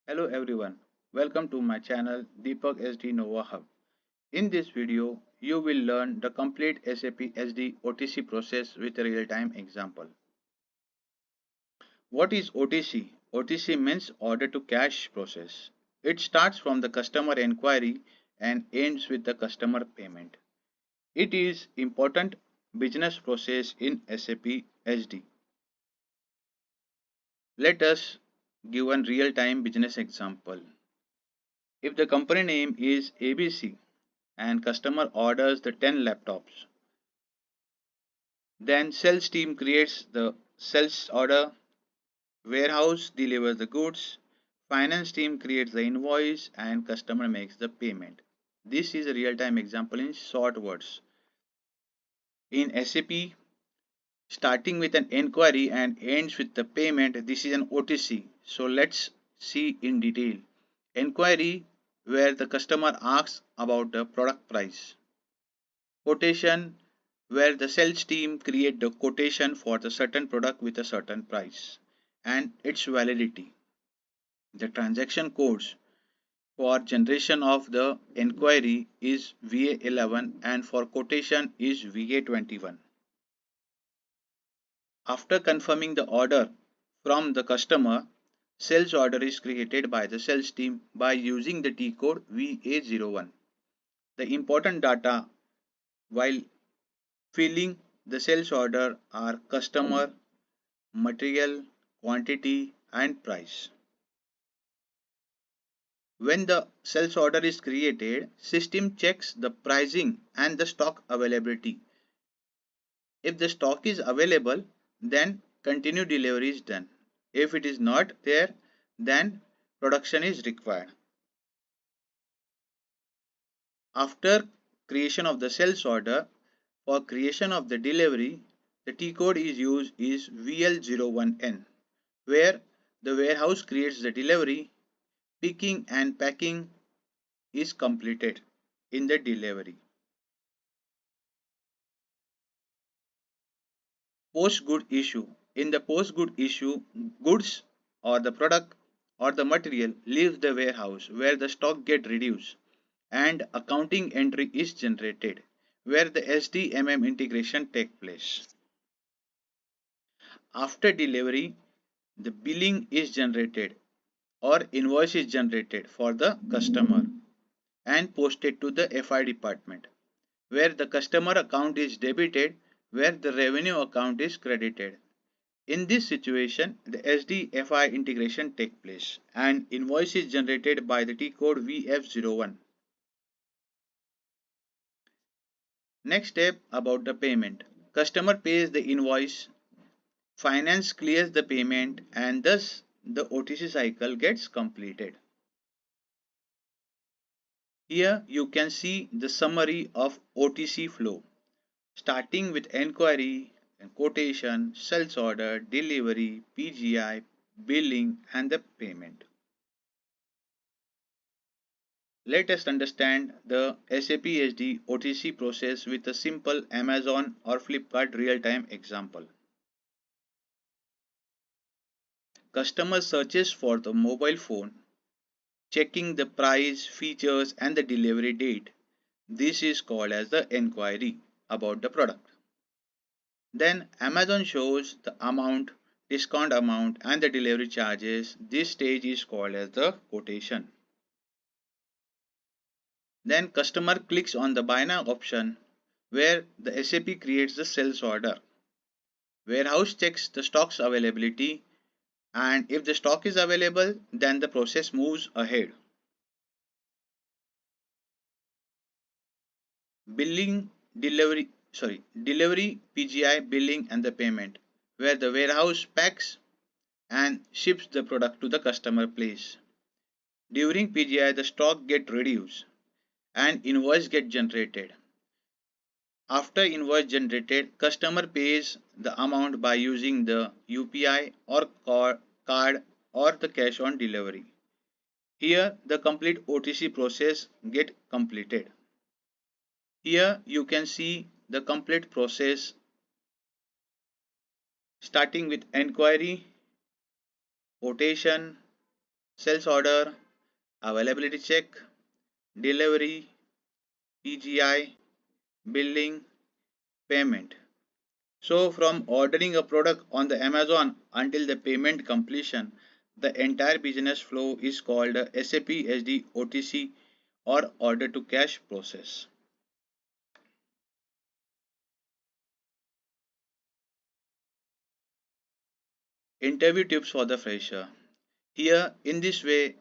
Hello everyone, welcome to my channel Deepak SD Nova Hub. In this video, you will learn the complete SAP SD OTC process with a real-time example. What is OTC? OTC means order to cash process. It starts from the customer inquiry and ends with the customer payment. It is important business process in SAP SD. Let us give a real-time business example. If the company name is ABC and customer orders the 10 laptops, then sales team creates the sales order, warehouse delivers the goods, finance team creates the invoice and customer makes the payment. This is a real-time example in short words. In SAP, starting with an inquiry and ends with the payment, this is an OTC. So let's see in detail. Inquiry, where the customer asks about the product price. Quotation, where the sales team create the quotation for the certain product with a certain price and its validity. The transaction codes for generation of the inquiry is VA11 and for quotation is VA21. After confirming the order from the customer, sales order is created by the sales team by using the T code VA01. The important data while filling the sales order are customer, material, quantity and price. When the sales order is created, system checks the pricing and the stock availability. If the stock is available, then continue delivery is done. If it is not there, then production is required. After creation of the sales order, for creation of the delivery, the T code is used is VL01N, where the warehouse creates the delivery, picking and packing is completed in the delivery. Post good issue. In the post good issue, goods or the product or the material leaves the warehouse where the stock get reduced and accounting entry is generated where the SDMM integration take place. After delivery, the billing is generated or invoice is generated for the customer and posted to the FI department where the customer account is debited where the revenue account is credited. In this situation, the SD-FI integration takes place and invoice is generated by the T code VF01. Next step about the payment. Customer pays the invoice, finance clears the payment and thus the OTC cycle gets completed. Here you can see the summary of OTC flow starting with enquiry, quotation, sales order, delivery, PGI, billing and the payment. Let us understand the SAP SD OTC process with a simple Amazon or Flipkart real-time example. Customer searches for the mobile phone, checking the price, features and the delivery date. This is called as the enquiry about the product. Then Amazon shows the amount, discount amount and the delivery charges. This stage is called as the quotation. Then customer clicks on the buy now option where the SAP creates the sales order. Warehouse checks the stock's availability and if the stock is available then the process moves ahead. Billing, delivery, PGI, billing and the payment where the warehouse packs and ships the product to the customer place. During PGI the stock get reduced and invoice get generated. After invoice generated, customer pays the amount by using the UPI or card or the cash on delivery. Here the complete OTC process get completed. Here you can see the complete process starting with enquiry, quotation, sales order, availability check, delivery, PGI, billing, payment. So from ordering a product on the Amazon until the payment completion, the entire business flow is called a SAP SD OTC or order to cash process. Interview tips for the fresher. Here in this way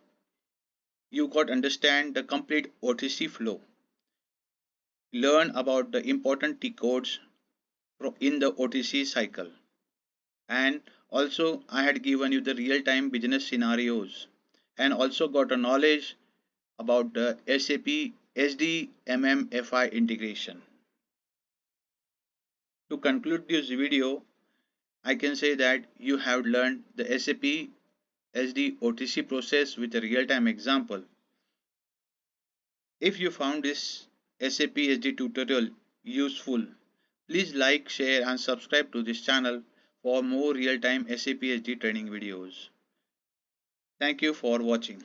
you got understand the complete OTC flow. Learn about the important T codes in the OTC cycle. And also I had given you the real time business scenarios and also got a knowledge about the SAP SD integration. To conclude this video, I can say that you have learned the SAP SD OTC process with a real-time example. If you found this SAP SD tutorial useful, please like, share and subscribe to this channel for more real-time SAP SD training videos. Thank you for watching.